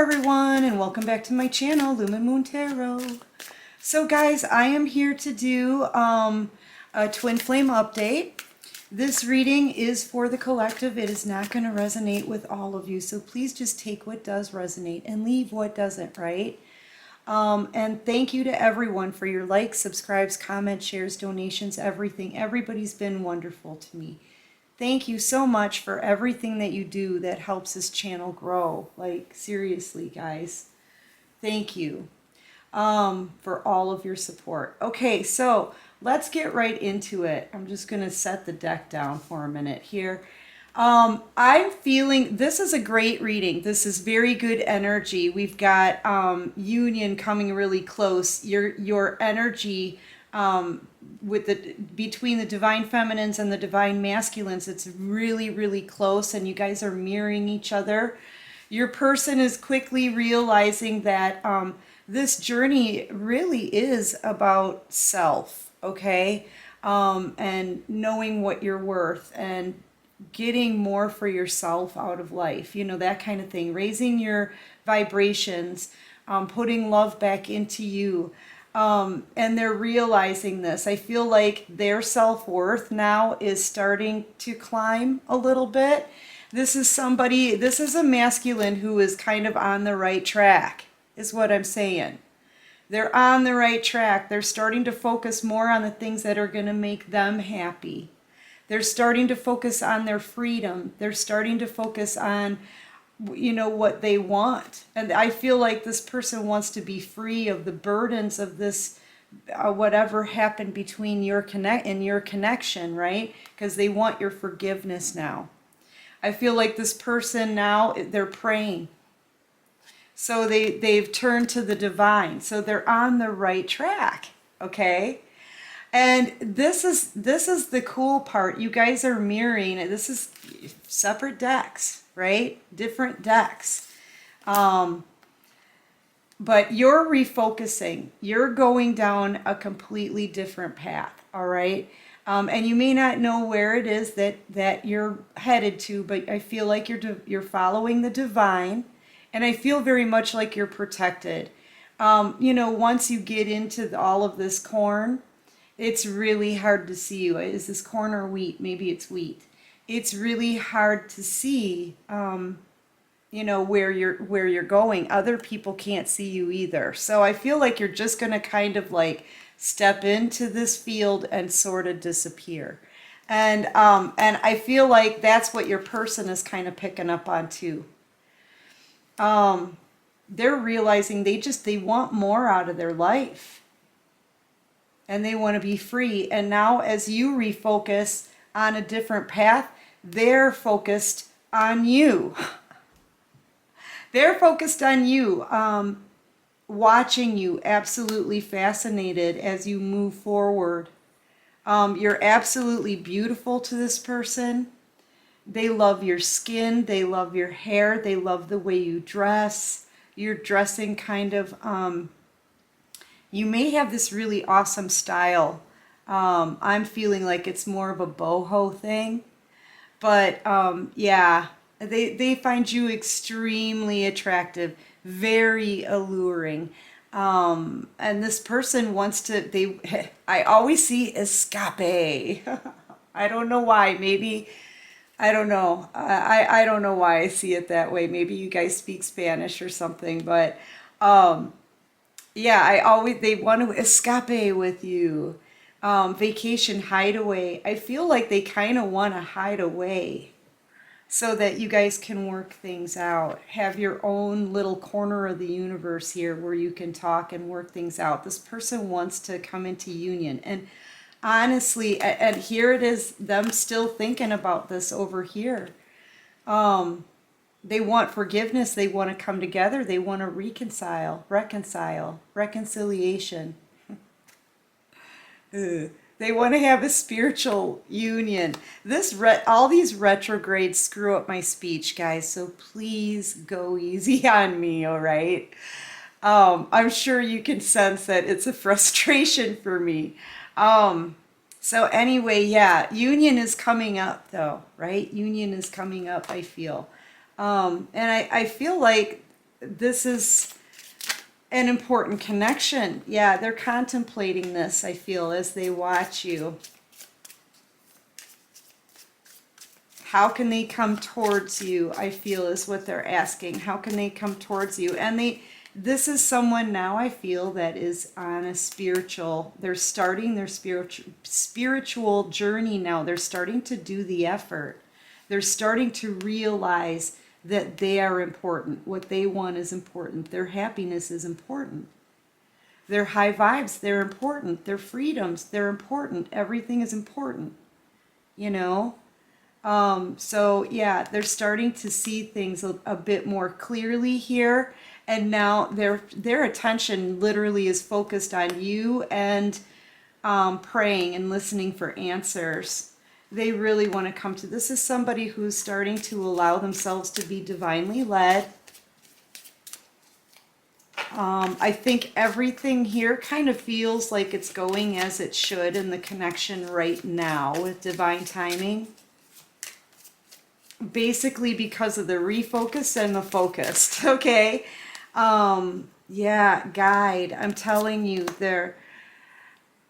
everyone, and welcome back to my channel, Lumen Tarot. So guys, I am here to do a twin flame update. This reading is for the collective. It is not going to resonate with all of you, so please just take what does resonate and leave what doesn't, right? And thank you to everyone for your likes, subscribes, comments, shares, donations, everything. Everybody's been wonderful to me. Thank you so much for everything that you do that helps this channel grow. Like, seriously, guys. Thank you for all of your support. Okay, so let's get right into it. I'm just going to set the deck down for a minute here. I'm feeling this is a great reading. This is very good energy. We've got union coming really close. Your energy with the between the divine feminines and the divine masculines, it's really, really close, and you guys are mirroring each other. Your person is quickly realizing that this journey really is about self, okay? And knowing what you're worth and getting more for yourself out of life, you know, that kind of thing. Raising your vibrations, putting love back into you. And they're realizing this. I feel like their self-worth now is starting to climb a little bit. This is a masculine who is kind of on the right track, is what I'm saying. They're on the right track. They're starting to focus more on the things that are going to make them happy. They're starting to focus on their freedom. They're starting to focus on, you know, what they want. And I feel like this person wants to be free of the burdens of this, whatever happened between your connection, right? Because they want your forgiveness now. I feel like this person now, they're praying. So they've turned to the divine. So they're on the right track, okay? And this is the cool part. You guys are mirroring. This is separate decks, right? Different decks. But you're refocusing. You're going down a completely different path, all right? And you may not know where it is that you're headed to, but I feel like you're following the divine, and I feel very much like you're protected. You know, once you get into all of this corn, it's really hard to see you. Is this corn or wheat? Maybe it's wheat. It's really hard to see, you know, where you're going. Other people can't see you either. So I feel like you're just going to kind of like step into this field and sort of disappear. And I feel like that's what your person is kind of picking up on too. They're realizing they want more out of their life. And they want to be free. And now as you refocus on a different path, they're focused on you. They're focused on you, watching you, absolutely fascinated as you move forward. You're absolutely beautiful to this person. They love your skin. They love your hair. They love the way you dress. You're dressing kind of... you may have this really awesome style. I'm feeling like it's more of a boho thing. But yeah, they find you extremely attractive, very alluring. And this person wants to, I always see escape. I don't know why. Maybe, I don't know. I don't know why I see it that way. Maybe you guys speak Spanish or something, but... yeah, they want to escape with you. Vacation, hideaway. I feel like they kind of want to hide away so that you guys can work things out. Have your own little corner of the universe here where you can talk and work things out. This person wants to come into union. And honestly, and here it is, them still thinking about this over here. They want forgiveness. They want to come together. They want to reconciliation. They want to have a spiritual union. All these retrogrades screw up my speech, guys, so please go easy on me, all right? I'm sure you can sense that it's a frustration for me. So anyway, yeah, union is coming up, though, right? Union is coming up, I feel. And I feel like this is an important connection. Yeah, they're contemplating this, I feel, as they watch you. How can they come towards you, I feel, is what they're asking. How can they come towards you? And this is someone now, I feel, that is on a they're starting their spiritual journey now. They're starting to do the effort. They're starting to realize that they are important. What they want is important. Their happiness is important. Their high vibes, they're important. Their freedoms, they're important. Everything is important, you know? So yeah, they're starting to see things a bit more clearly here. And now their attention literally is focused on you and praying and listening for answers. They really want to come to this is somebody who's starting to allow themselves to be divinely led. I think everything here kind of feels like it's going as it should in the connection right now with divine timing. Basically because of the refocus and the focused, okay? Yeah, guide. I'm telling you,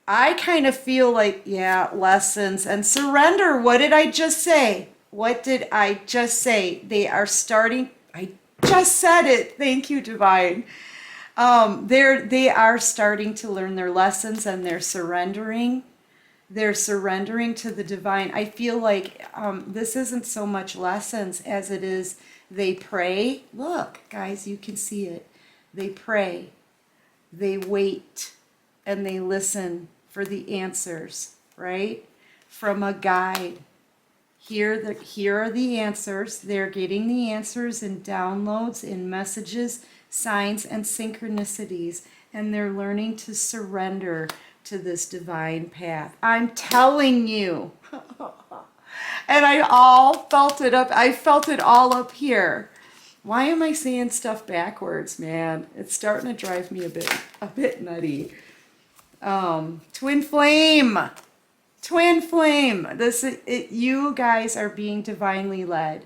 I kind of feel like, yeah, lessons and surrender. What did I just say? What did I just say? They are starting, I just said it. Thank you, divine. They are starting to learn their lessons and they're surrendering. They're surrendering to the divine. I feel like this isn't so much lessons as it is they pray. Look, guys, you can see it. They pray, they wait, and they listen for the answers, right? From a guide. Here are the answers. They're getting the answers in downloads, in messages, signs, and synchronicities. And they're learning to surrender to this divine path. I'm telling you. And I all felt it up. I felt it all up here. Why am I saying stuff backwards, man? It's starting to drive me a bit nutty. Twin flame. Twin flame. You guys are being divinely led.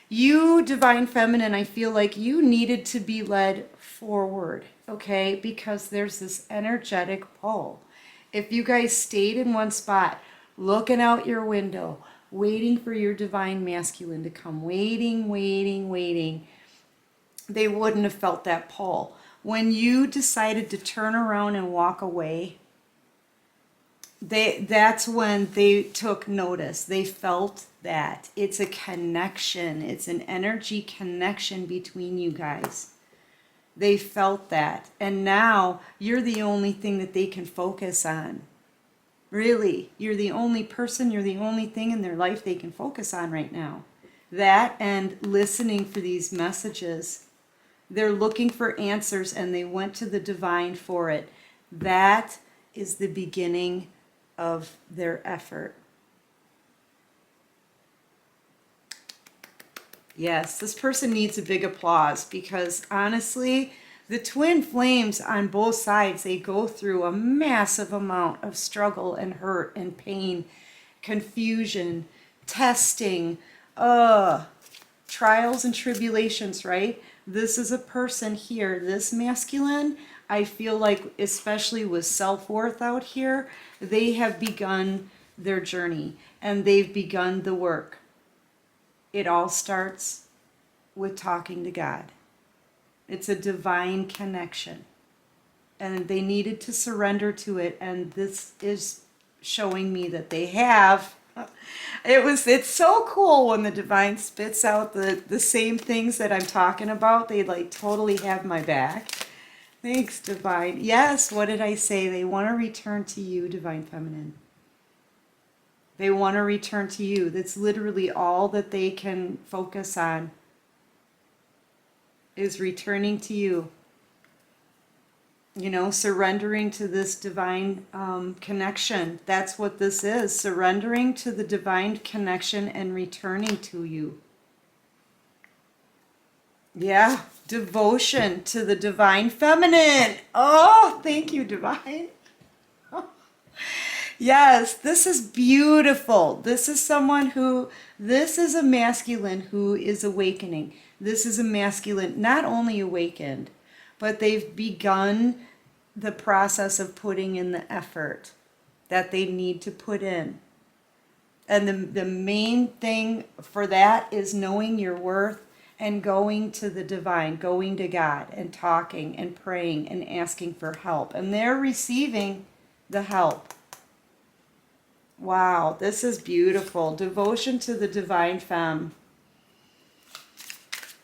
You, divine feminine, I feel like you needed to be led forward, okay? Because there's this energetic pull. If you guys stayed in one spot, looking out your window, waiting for your divine masculine to come, waiting, they wouldn't have felt that pull. When you decided to turn around and walk away, that's when they took notice. They felt that. It's a connection. It's an energy connection between you guys. They felt that. And now you're the only thing that they can focus on. Really, you're the only person, you're the only thing in their life they can focus on right now. That and listening for these messages. They're looking for answers and they went to the divine for it. That is the beginning of their effort. Yes, this person needs a big applause because honestly, the twin flames on both sides, they go through a massive amount of struggle and hurt and pain, confusion, testing, trials and tribulations, right? This is a person here, this masculine, I feel like, especially with self-worth out here, they have begun their journey and they've begun the work. It all starts with talking to God. It's a divine connection. And they needed to surrender to it. And this is showing me that they have. It's so cool when the divine spits out the same things that I'm talking about. They like totally have my back. Thanks, divine. Yes, what did I say? They want to return to you, divine feminine. They want to return to you. That's literally all that they can focus on. Is returning to you, you know, surrendering to this divine connection. That's what this is, surrendering to the divine connection and returning to you. Yeah, devotion to the divine feminine. Oh, thank you, divine. Yes, this is beautiful. This is someone this is a masculine who is awakening. This is a masculine, not only awakened, but they've begun the process of putting in the effort that they need to put in. And the main thing for that is knowing your worth and going to the divine, going to God and talking and praying and asking for help. And they're receiving the help. Wow, this is beautiful. Devotion to the divine femme.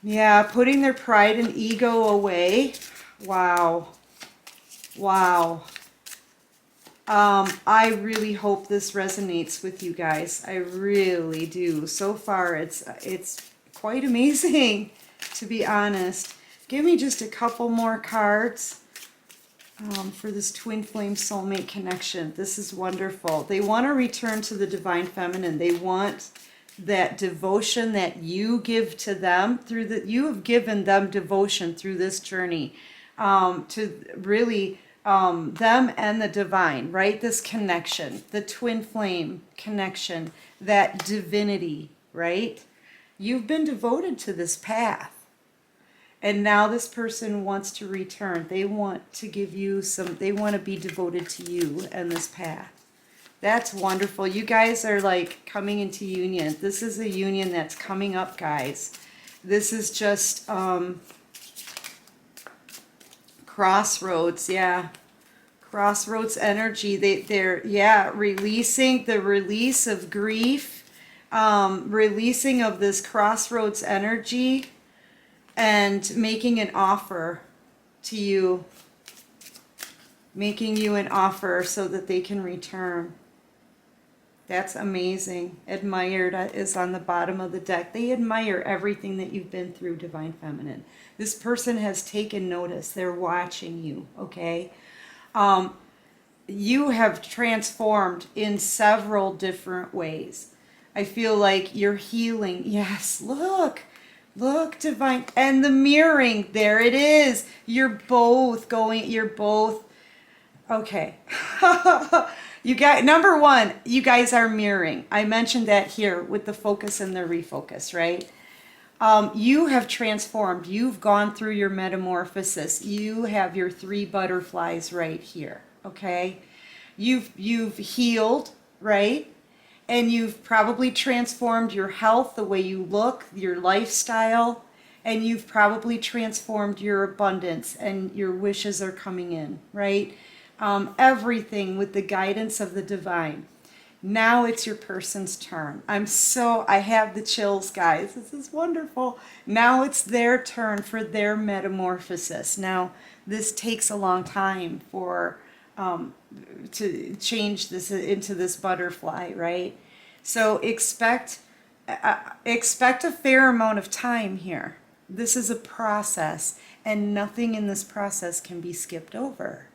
Yeah, putting their pride and ego away. Wow. Wow. I really hope this resonates with you guys. I really do. So far, it's quite amazing, to be honest. Give me just a couple more cards for this twin flame soulmate connection. This is wonderful. They want to return to the divine feminine. They want that devotion that you give to them through the, you have given them devotion through this journey, to really them and the divine, right? This connection, the twin flame connection, that divinity, right? You've been devoted to this path. And now this person wants to return. They want to give you some, they want to be devoted to you and this path. That's wonderful. You guys are like coming into union. This is a union that's coming up, guys. This is just crossroads, yeah. Crossroads energy. They're yeah, releasing the release of grief, releasing of this crossroads energy, and making an offer to you, making you an offer so that they can return. That's amazing. Admired is on the bottom of the deck. They admire everything that you've been through, Divine Feminine. This person has taken notice. They're watching you, okay? You have transformed in several different ways. I feel like you're healing. Yes, look, Divine. And the mirroring, there it is. You're both, okay. You got, number one, you guys are mirroring. I mentioned that here with the focus and the refocus, right? You have transformed. You've gone through your metamorphosis. You have your 3 butterflies right here, okay? You've healed, right? And you've probably transformed your health, the way you look, your lifestyle, and you've probably transformed your abundance, and your wishes are coming in, right? Everything with the guidance of the divine. Now it's your person's turn. I have the chills, guys. This is wonderful. Now it's their turn for their metamorphosis. Now, this takes a long time for, to change this into this butterfly, right? So expect a fair amount of time here. This is a process, and nothing in this process can be skipped over.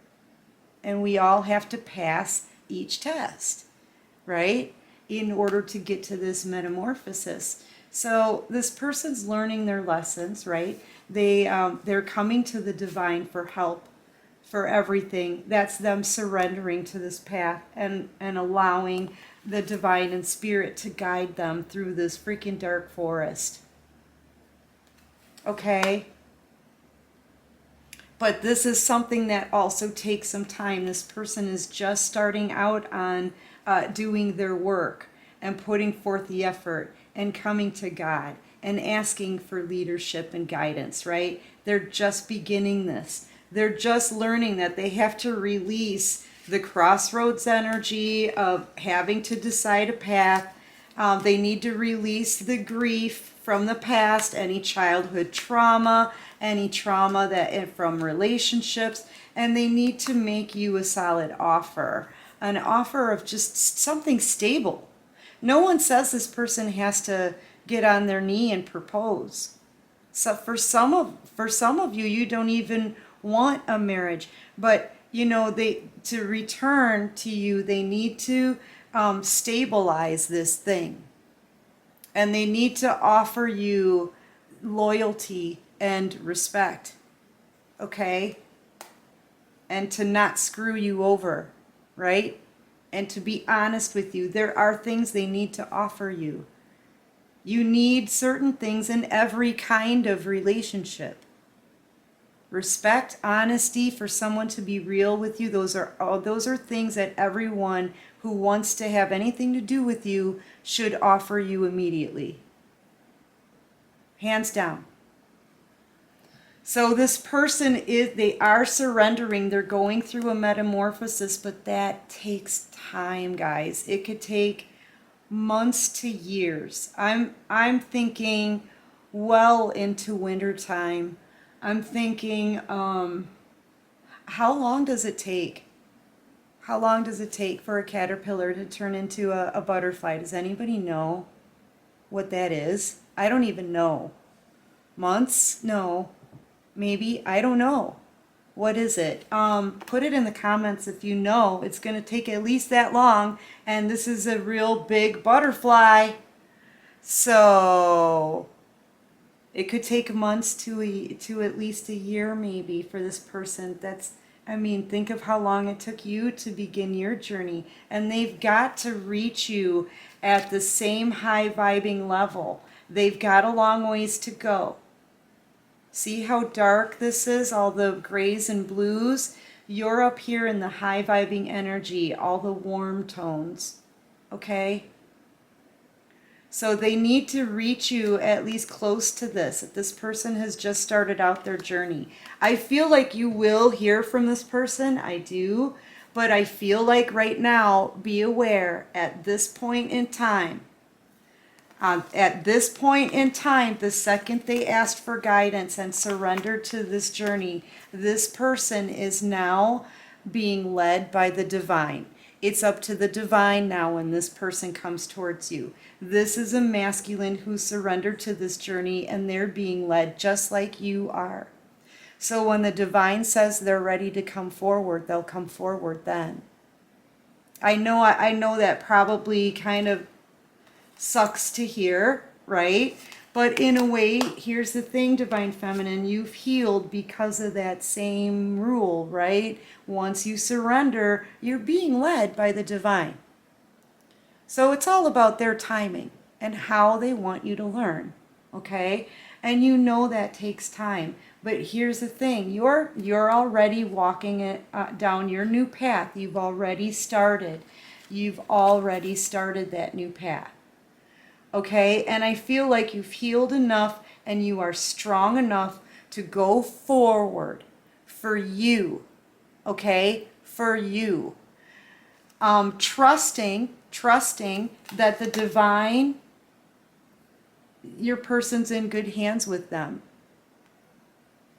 And we all have to pass each test, right? In order to get to this metamorphosis. So this person's learning their lessons, right? They're coming to the divine for help, for everything. That's them surrendering to this path and allowing the divine and spirit to guide them through this freaking dark forest. Okay? But this is something that also takes some time. This person is just starting out on doing their work and putting forth the effort and coming to God and asking for leadership and guidance, right? They're just beginning this. They're just learning that they have to release the crossroads energy of having to decide a path. They need to release the grief from the past, any childhood trauma, any trauma that from relationships, and they need to make you a solid offer, an offer of just something stable. No one says this person has to get on their knee and propose. So for some of you, you don't even want a marriage, but you know, to return to you, they need to stabilize this thing, and they need to offer you loyalty and respect, okay? And to not screw you over, right? And to be honest with you, there are things they need to offer you. You need certain things in every kind of relationship. Respect, honesty, for someone to be real with you. Those are things that everyone who wants to have anything to do with you should offer you immediately. Hands down. So this person they are surrendering. They're going through a metamorphosis, but that takes time, guys. It could take months to years. I'm thinking well into winter time. I'm thinking, how long does it take? How long does it take for a caterpillar to turn into a butterfly? Does anybody know what that is? I don't even know. Months? No. Maybe? I don't know. What is it? Put it in the comments if you know. It's going to take at least that long, and this is a real big butterfly. So it could take months to at least a year maybe for this person. Think of how long it took you to begin your journey, and they've got to reach you at the same high vibing level. They've got a long ways to go. See how dark this is, all the grays and blues? You're up here in the high vibing energy, all the warm tones, okay? So they need to reach you at least close to this. If this person has just started out their journey, I feel like you will hear from this person. I do. But I feel like right now, be aware at this point in time. The second they asked for guidance and surrendered to this journey, this person is now being led by the divine. It's up to the divine now when this person comes towards you. This is a masculine who surrendered to this journey, and they're being led just like you are. So when the divine says they're ready to come forward, they'll come forward then. I know that probably kind of sucks to hear, right? But in a way, here's the thing, Divine Feminine, you've healed because of that same rule, right? Once you surrender, you're being led by the divine. So it's all about their timing and how they want you to learn, okay? And you know that takes time. But here's the thing, you're already walking it down your new path. You've already started. You've already started that new path. Okay, and I feel like you've healed enough and you are strong enough to go forward for you, okay, for you. Trusting that the divine, your person's in good hands with them.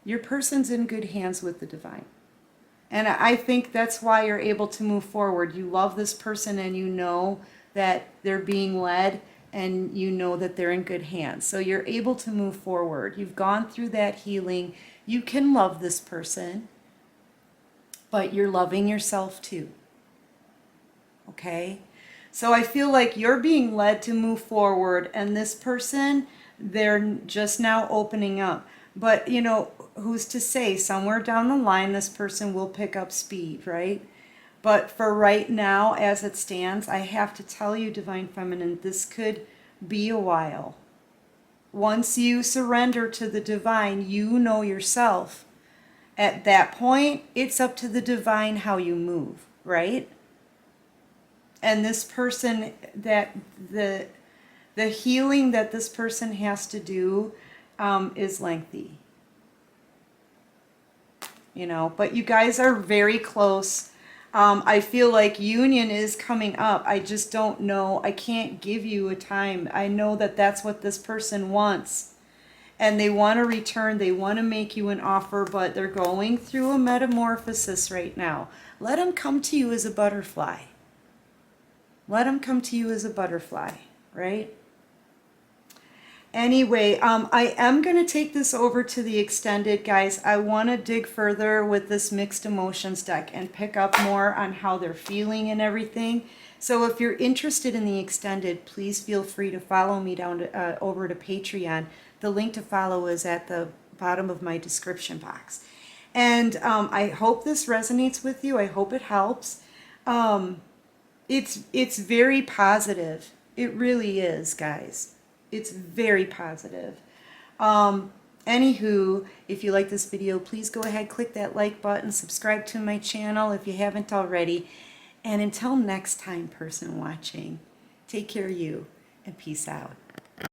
Your person's in good hands with the divine. And I think that's why you're able to move forward. You love this person and you know that they're being led, and you know that they're in good hands. So you're able to move forward. You've gone through that healing. You can love this person, but you're loving yourself too. Okay? So I feel like you're being led to move forward, and this person, they're just now opening up. But, who's to say? Somewhere down the line, this person will pick up speed, right? But for right now, as it stands, I have to tell you, Divine Feminine, this could be a while. Once you surrender to the divine, you know yourself. At that point, it's up to the divine how you move, right? And this person, that the healing that this person has to do is lengthy. But you guys are very close. I feel like union is coming up. I just don't know. I can't give you a time. I know that that's what this person wants. And they want to return. They want to make you an offer, but they're going through a metamorphosis right now. Let them come to you as a butterfly. Let them come to you as a butterfly, right? Anyway, I am going to take this over to the extended, guys. I want to dig further with this mixed emotions deck and pick up more on how they're feeling and everything. So if you're interested in the extended, please feel free to follow me down to, over to Patreon. The link to follow is at the bottom of my description box. And I hope this resonates with you. I hope it helps. It's very positive. It really is, guys. It's very positive. Anywho, if you like this video, please go ahead, click that like button, subscribe to my channel if you haven't already. And until next time, person watching, take care of you and peace out.